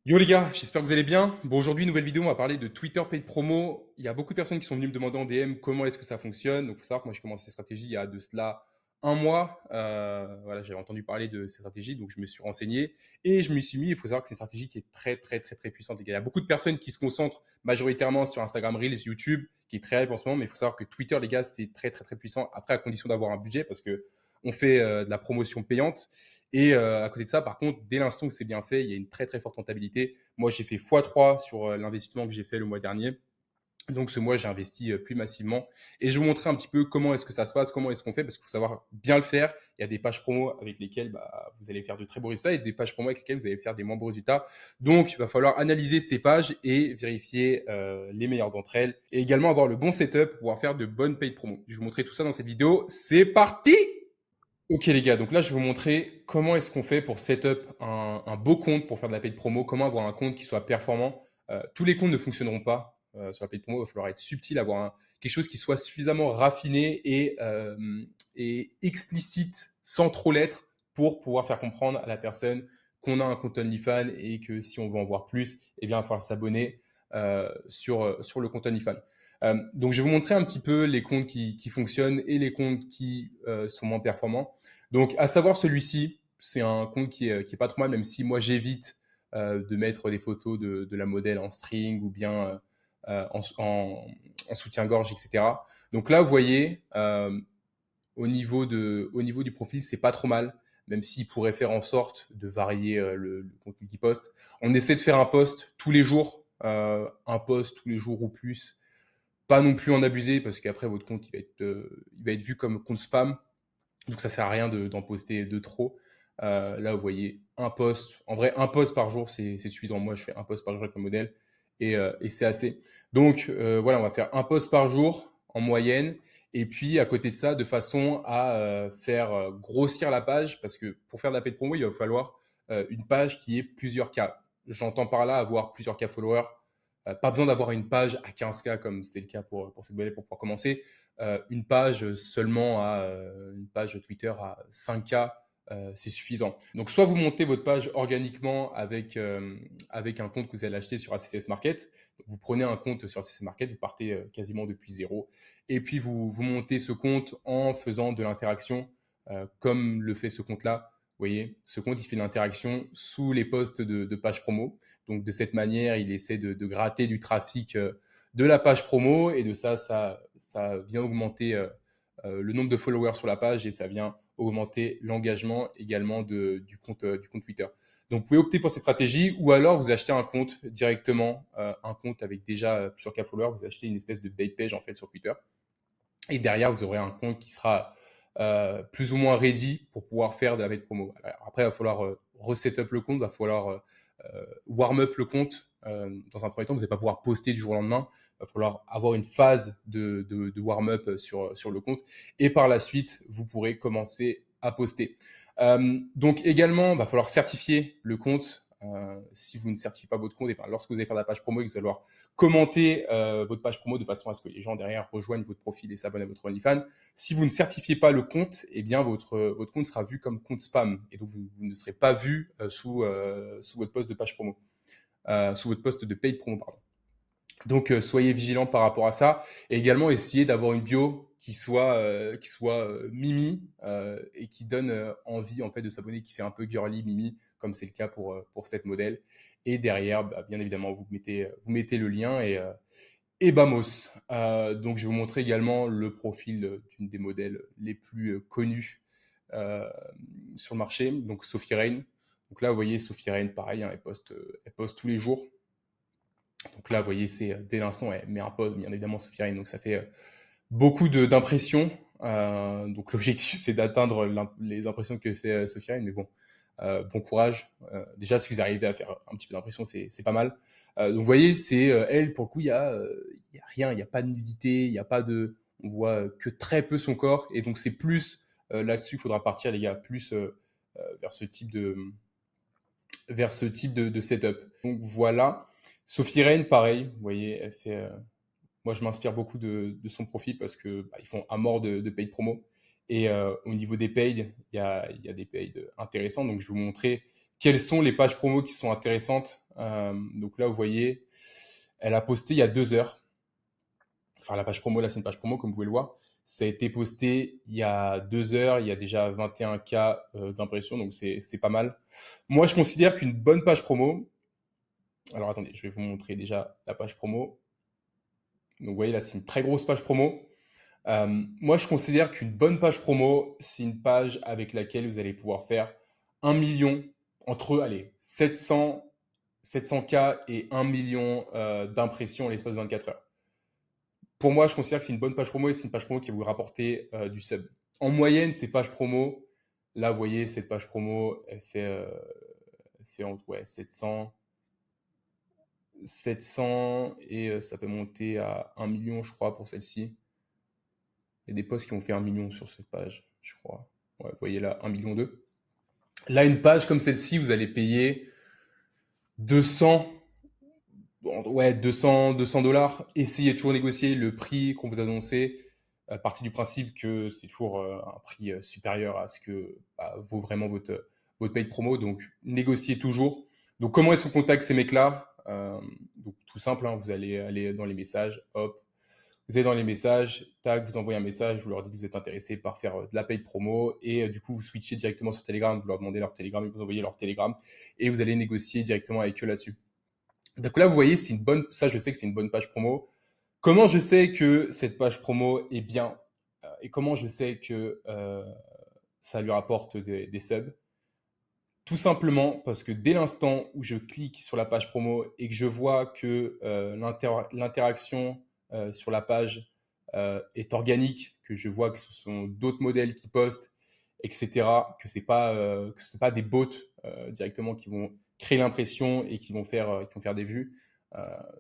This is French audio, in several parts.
Yo les gars, j'espère que vous allez bien. Bon, aujourd'hui, nouvelle vidéo, on va parler de Twitter Paid Promo. Il y a beaucoup de personnes qui sont venues me demander en DM comment est-ce que ça fonctionne. Donc, il faut savoir que moi, j'ai commencé cette stratégie il y a de cela un mois. Voilà, j'avais entendu parler de cette stratégie, donc je me suis renseigné et je me suis mis. Il faut savoir que c'est une stratégie qui est très, très, très, très puissante. Les gars. Il y a beaucoup de personnes qui se concentrent majoritairement sur Instagram Reels, YouTube, qui est très hype en ce moment, mais il faut savoir que Twitter, les gars, c'est très, très, très puissant. Après, à condition d'avoir un budget, parce que on fait de la promotion payante. Et à côté de ça, par contre, dès l'instant que c'est bien fait, il y a une très très forte rentabilité. Moi, j'ai fait x3 sur l'investissement que j'ai fait le mois dernier. Donc ce mois, j'ai investi plus massivement. Et je vais vous montrer un petit peu comment est-ce que ça se passe, comment est-ce qu'on fait, parce qu'il faut savoir bien le faire. Il y a des pages promo avec lesquelles vous allez faire de très beaux résultats et des pages promo avec lesquelles vous allez faire des moins beaux résultats. Donc il va falloir analyser ces pages et vérifier les meilleures d'entre elles. Et également avoir le bon setup pour pouvoir faire de bonnes paid promo. Je vais vous montrer tout ça dans cette vidéo. C'est parti! Ok les gars, donc là je vais vous montrer comment est-ce qu'on fait pour setup un beau compte pour faire de la paid promo, comment avoir un compte qui soit performant. Tous les comptes ne fonctionneront pas sur la paid promo, il va falloir être subtil, avoir quelque chose qui soit suffisamment raffiné et explicite sans trop l'être pour pouvoir faire comprendre à la personne qu'on a un compte OnlyFans et que si on veut en voir plus, eh bien il va falloir s'abonner sur le compte OnlyFans. Donc je vais vous montrer un petit peu les comptes qui fonctionnent et les comptes qui sont moins performants. Donc, à savoir celui-ci, c'est un compte qui est pas trop mal, même si moi j'évite de mettre des photos de la modèle en string ou bien en soutien-gorge, etc. Donc là, vous voyez, au niveau du profil, c'est pas trop mal, même s'il pourrait faire en sorte de varier le contenu qu'il poste. On essaie de faire un post tous les jours, un post tous les jours ou plus. Pas non plus en abuser parce qu'après votre compte il va être vu comme compte spam. Donc ça sert à rien d'en poster de trop. Là, vous voyez un post. En vrai, un post par jour, c'est suffisant. Moi, je fais un post par jour avec le modèle et c'est assez. Donc voilà, on va faire un post par jour en moyenne. Et puis à côté de ça, de façon à faire grossir la page, parce que pour faire de la paid promo, il va falloir une page qui ait plusieurs cas. J'entends par là avoir plusieurs cas followers. Pas besoin d'avoir une page à 15K comme c'était le cas pour cette modèle pour pouvoir commencer une page seulement à une page Twitter à 5K, c'est suffisant. Donc soit vous montez votre page organiquement avec un compte que vous allez acheter sur ACCS Market. Donc, vous prenez un compte sur ACCS Market, vous partez quasiment depuis zéro. Et puis vous montez ce compte en faisant de l'interaction comme le fait ce compte-là. Vous voyez, ce compte, il fait de l'interaction sous les posts de page promo. Donc de cette manière, il essaie de gratter du trafic de la page promo et de ça vient augmenter le nombre de followers sur la page et ça vient augmenter l'engagement également du compte Twitter. Donc, vous pouvez opter pour cette stratégie ou alors vous achetez un compte directement, un compte avec déjà plusieurs K followers, vous achetez une espèce de bait page en fait sur Twitter et derrière vous aurez un compte qui sera plus ou moins ready pour pouvoir faire de la paid promo. Alors, après, il va falloir reset-up le compte, il va falloir warm up le compte. Dans un premier temps, vous n'allez pas pouvoir poster du jour au lendemain. Il va falloir avoir une phase de warm-up sur le compte. Et par la suite, vous pourrez commencer à poster. Donc également, il va falloir certifier le compte. Si vous ne certifiez pas votre compte, et ben, lorsque vous allez faire la page promo, vous allez devoir commenter votre page promo de façon à ce que les gens derrière rejoignent votre profil et s'abonnent à votre OnlyFans. Si vous ne certifiez pas le compte, eh bien votre compte sera vu comme compte spam et donc vous ne serez pas vu sous votre poste de page promo, sous votre poste de paid promo, pardon. Donc soyez vigilants par rapport à ça et également essayez d'avoir une bio qui soit mimi et qui donne envie en fait de s'abonner, qui fait un peu girly mimi comme c'est le cas pour cette modèle. Et derrière, bien évidemment, vous mettez le lien et Bamos. Donc, je vais vous montrer également le profil d'une des modèles les plus connus euh, sur le marché, donc Sophie Rain. Donc là, vous voyez, Sophie Rain, pareil, hein, elle poste tous les jours. Donc là, vous voyez, c'est dès l'instant, elle met un post, bien évidemment, Sophie Rain. Donc ça fait beaucoup d'impressions. Donc l'objectif, c'est d'atteindre les impressions que fait Sophie Rain. Mais bon, bon courage. Déjà, si vous arrivez à faire un petit peu d'impression, c'est pas mal. Donc vous voyez, c'est elle, pour le coup, il y a rien, il n'y a pas de nudité, il n'y a pas de... On voit que très peu son corps. Et donc c'est plus là-dessus qu'il faudra partir, les gars, plus vers ce type de setup. Donc voilà. Sophie Rain, pareil, vous voyez, elle fait... moi, je m'inspire beaucoup de son profil parce que ils font à mort de paid promo. Et au niveau des paid, il y a des paid intéressants. Donc, je vais vous montrer quelles sont les pages promo qui sont intéressantes. Donc là, vous voyez, elle a posté il y a 2 heures. Enfin, la page promo, là, c'est une page promo, comme vous pouvez le voir. Ça a été posté il y a 2 heures. Il y a déjà 21K d'impressions, donc c'est pas mal. Moi, je considère qu'une bonne page promo. Alors, attendez, je vais vous montrer déjà la page promo. Donc, vous voyez, là, c'est une très grosse page promo. Moi, je considère qu'une bonne page promo, c'est une page avec laquelle vous allez pouvoir faire 1 million, entre, allez, 700K et 1 million d'impressions en l'espace de 24 heures. Pour moi, je considère que c'est une bonne page promo et c'est une page promo qui va vous rapporter du sub. En moyenne, ces pages promo, là, vous voyez, cette page promo, elle fait ouais, 700 et ça peut monter à 1 million, je crois, pour celle-ci. Il y a des posts qui ont fait 1 million sur cette page, je crois. Ouais, vous voyez là, 1 million 2. Là, une page comme celle-ci, vous allez payer 200, ouais, 200 dollars. Essayez de toujours négocier le prix qu'on vous a annoncé. Partez du principe que c'est toujours un prix supérieur à ce que vaut vraiment votre paid promo. Donc, négociez toujours. Donc, comment est-ce qu'on contacte ces mecs-là? Donc, tout simple, hein, vous allez aller dans les messages, hop, vous allez dans les messages, tac, vous envoyez un message, vous leur dites que vous êtes intéressé par faire de la paid promo et du coup, vous switchez directement sur Telegram, vous leur demandez leur Telegram, et vous envoyez leur Telegram et vous allez négocier directement avec eux là-dessus. Donc là, vous voyez, c'est une bonne, ça, je sais que c'est une bonne page promo. Comment je sais que cette page promo est bien et comment je sais que ça lui rapporte des subs? Tout simplement parce que dès l'instant où je clique sur la page promo et que je vois que l'interaction sur la page est organique, que je vois que ce sont d'autres modèles qui postent, etc., que c'est pas des bots directement qui vont créer l'impression et qui vont faire des vues.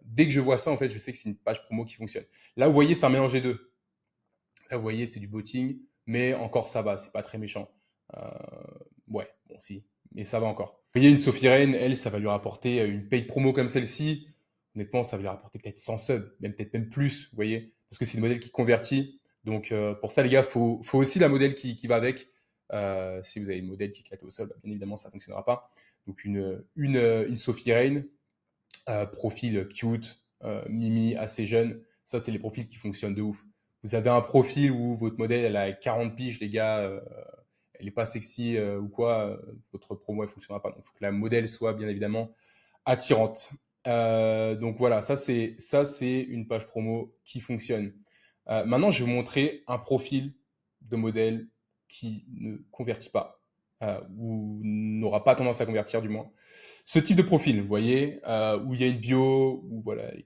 Dès que je vois ça, en fait, je sais que c'est une page promo qui fonctionne. Là, vous voyez, c'est un mélange des deux. Là, vous voyez, c'est du botting, mais encore ça va, c'est pas très méchant. Euh, ouais, bon, si, mais ça va encore. Vous voyez, une Sophie Reign, elle, ça va lui rapporter une paid promo comme celle-ci. Honnêtement, ça va lui rapporter peut-être 100 subs, même peut-être même plus, vous voyez, parce que c'est le modèle qui convertit. Donc, pour ça, les gars, faut aussi la modèle qui va avec. Si vous avez une modèle qui éclate au sol, bah, bien évidemment, ça fonctionnera pas. Donc, une Sophie Reign, profil cute, mimi, assez jeune, ça, c'est les profils qui fonctionnent de ouf. Vous avez un profil où votre modèle, elle a 40 piges, les gars, elle est pas sexy ou quoi, votre promo, elle fonctionnera pas. Donc, il faut que la modèle soit bien évidemment attirante. Donc voilà, ça c'est une page promo qui fonctionne. Maintenant, je vais vous montrer un profil de modèle qui ne convertit pas ou n'aura pas tendance à convertir du moins. Ce type de profil, vous voyez, où il y a une bio, où voilà, les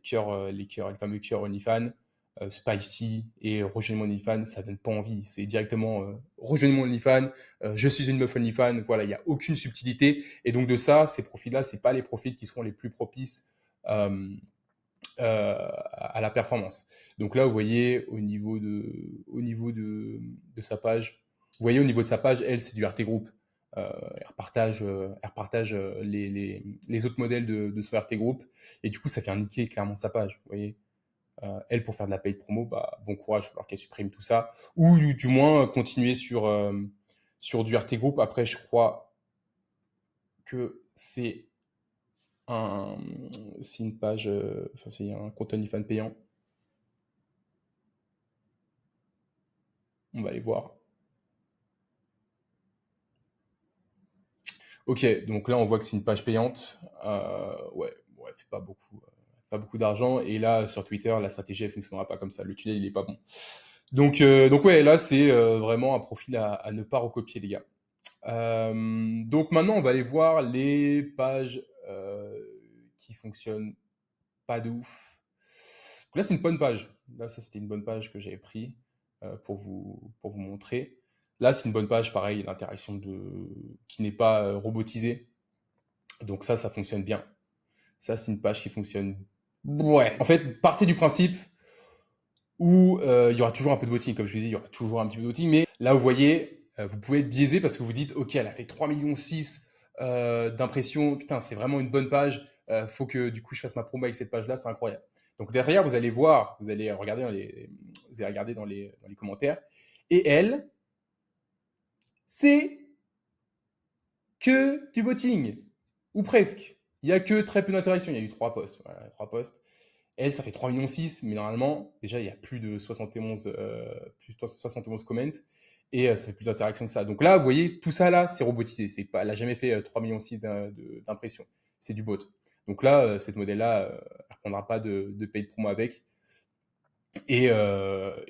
fameux cœurs OnlyFans, spicy et rejoignez mon OnlyFans, ça donne pas envie. C'est directement rejoignez mon OnlyFans, je suis une meuf OnlyFans, voilà, il n'y a aucune subtilité. Et donc de ça, ces profils-là, c'est pas les profils qui seront les plus propices euh, à la performance. Donc là, vous voyez au niveau de sa page, vous voyez au niveau de sa page, elle, c'est du RT Group. Elle repartage les autres modèles de son RT Group et du coup, ça fait niquer clairement sa page. Vous voyez, elle, pour faire de la paid promo, bah, bon courage, il va falloir qu'elle supprime tout ça. Ou du moins continuer sur du RT Group. Après, je crois que un, c'est une page, enfin, c'est un compte OnlyFans payant. On va aller voir. Ok, donc là, on voit que c'est une page payante. Ouais, ouais, fait pas beaucoup d'argent. Et là, sur Twitter, la stratégie, elle fonctionnera pas comme ça. Le tunnel, il est pas bon. Donc ouais, là, c'est vraiment un profil à ne pas recopier, les gars. Donc maintenant, on va aller voir les pages qui fonctionnent pas de ouf. Donc là, c'est une bonne page. Là, ça, c'était une bonne page que j'avais pris pour vous montrer. Là, c'est une bonne page, pareil, l'interaction qui n'est pas robotisée. Donc ça fonctionne bien. Ça, c'est une page qui fonctionne. Ouais. En fait, partez du principe où il y aura toujours un peu de botting, comme je vous dis, il y aura toujours un petit peu de botting, mais là, vous voyez, vous pouvez être biaisé parce que vous dites, ok, elle a fait 3,6 millions d'impressions, putain, c'est vraiment une bonne page, faut que du coup je fasse ma promo avec cette page-là, c'est incroyable. Donc derrière, vous allez voir, vous allez regarder dans les commentaires, et elle, c'est que du botting, ou presque. Il y a que très peu d'interactions. Il y a eu 3 posts. Voilà, 3 posts. Elle, ça fait 3,6 millions, mais normalement, déjà, il y a plus de 71 comments, et ça fait plus d'interactions que ça. Donc là, vous voyez, tout ça là, c'est robotisé. C'est pas, elle n'a jamais fait 3,6 millions d'impressions. C'est du bot. Donc là, cette modèle-là, elle ne prendra pas de paid promo avec. Et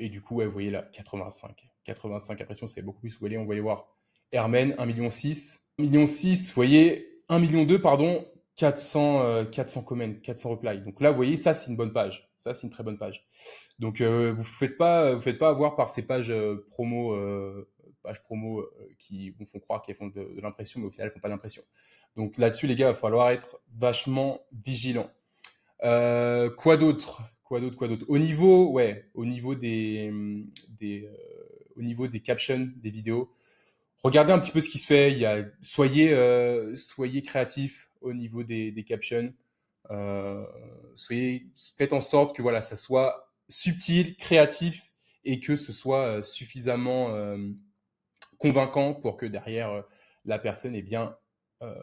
du coup, ouais, vous voyez là, 85 impressions, c'est beaucoup plus. Vous voyez, on va y voir Hermen, 1,6 million. 1,6 million, vous voyez, 1,2 million, pardon, 400 comments, 400 replies. Donc là, vous voyez, ça, c'est une bonne page. Ça, c'est une très bonne page. Donc, vous faites pas avoir par ces pages pages promo qui vous font croire qu'elles font de l'impression, mais au final, elles font pas d'impression. Donc là-dessus, les gars, il va falloir être vachement vigilant. Quoi d'autre? Au niveau, ouais, au niveau des captions des vidéos, regardez un petit peu ce qui se fait. Soyez créatifs au niveau des captions. Euh, Faites en sorte que voilà, ça soit subtil, créatif et que ce soit suffisamment convaincant pour que derrière la personne bien euh,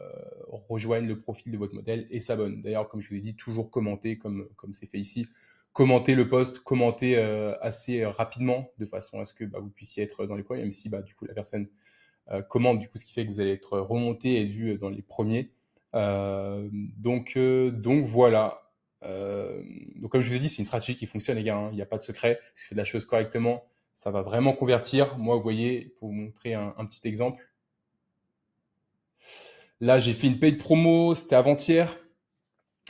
rejoigne le profil de votre modèle et s'abonne. D'ailleurs, comme je vous ai dit, toujours commenter comme c'est fait ici. Commentez le post, commentez assez rapidement de façon à ce que vous puissiez être dans les premiers, même si du coup la personne commente, du coup ce qui fait que vous allez être remonté et vu dans les premiers. Donc voilà. Donc comme je vous ai dit, c'est une stratégie qui fonctionne, les gars, hein. Il n'y a pas de secret. Si vous faites la chose correctement, ça va vraiment convertir. Moi, vous voyez, pour vous montrer un petit exemple. Là, j'ai fait une paid promo, c'était avant-hier.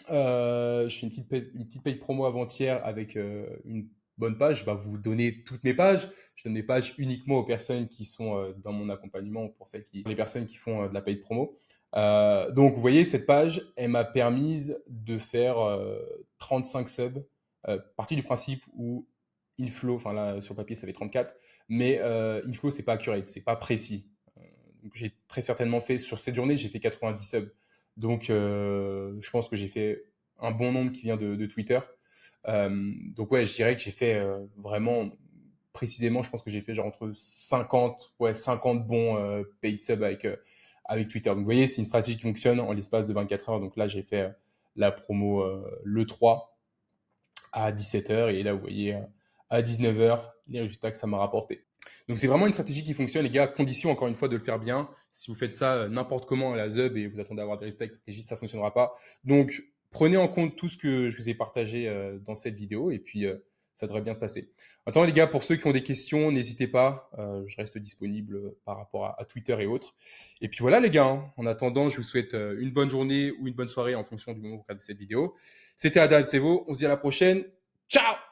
Je fais une petite paid promo avant-hier avec une bonne page. Je vais vous donner toutes mes pages. Je donne mes pages uniquement aux personnes qui sont dans mon accompagnement, les personnes qui font de la paid promo. Donc, vous voyez, cette page, elle m'a permis de faire 35 subs. Partie du principe où Inflow, enfin là, sur papier, ça fait 34, mais Inflow, c'est pas accurate, c'est pas précis. Donc, j'ai très certainement fait, sur cette journée, j'ai fait 90 subs. Donc, je pense que j'ai fait un bon nombre qui vient de Twitter. Donc, ouais, je dirais que j'ai fait vraiment précisément, je pense que j'ai fait genre entre 50 bons paid subs avec Twitter. Donc, vous voyez, c'est une stratégie qui fonctionne en l'espace de 24 heures. Donc là, j'ai fait la promo le 3 à 17 h. Et là, vous voyez, à 19 h, les résultats que ça m'a rapporté. Donc, c'est vraiment une stratégie qui fonctionne, les gars, à condition, encore une fois, de le faire bien. Si vous faites ça n'importe comment à la ZUB et vous attendez à avoir des résultats avec cette stratégie, ça ne fonctionnera pas. Donc, prenez en compte tout ce que je vous ai partagé dans cette vidéo et puis ça devrait bien se passer. Maintenant, les gars, pour ceux qui ont des questions, n'hésitez pas. Je reste disponible par rapport à Twitter et autres. Et puis voilà, les gars, hein. En attendant, je vous souhaite une bonne journée ou une bonne soirée en fonction du moment où vous regardez cette vidéo. C'était Adam Sevo. On se dit à la prochaine. Ciao!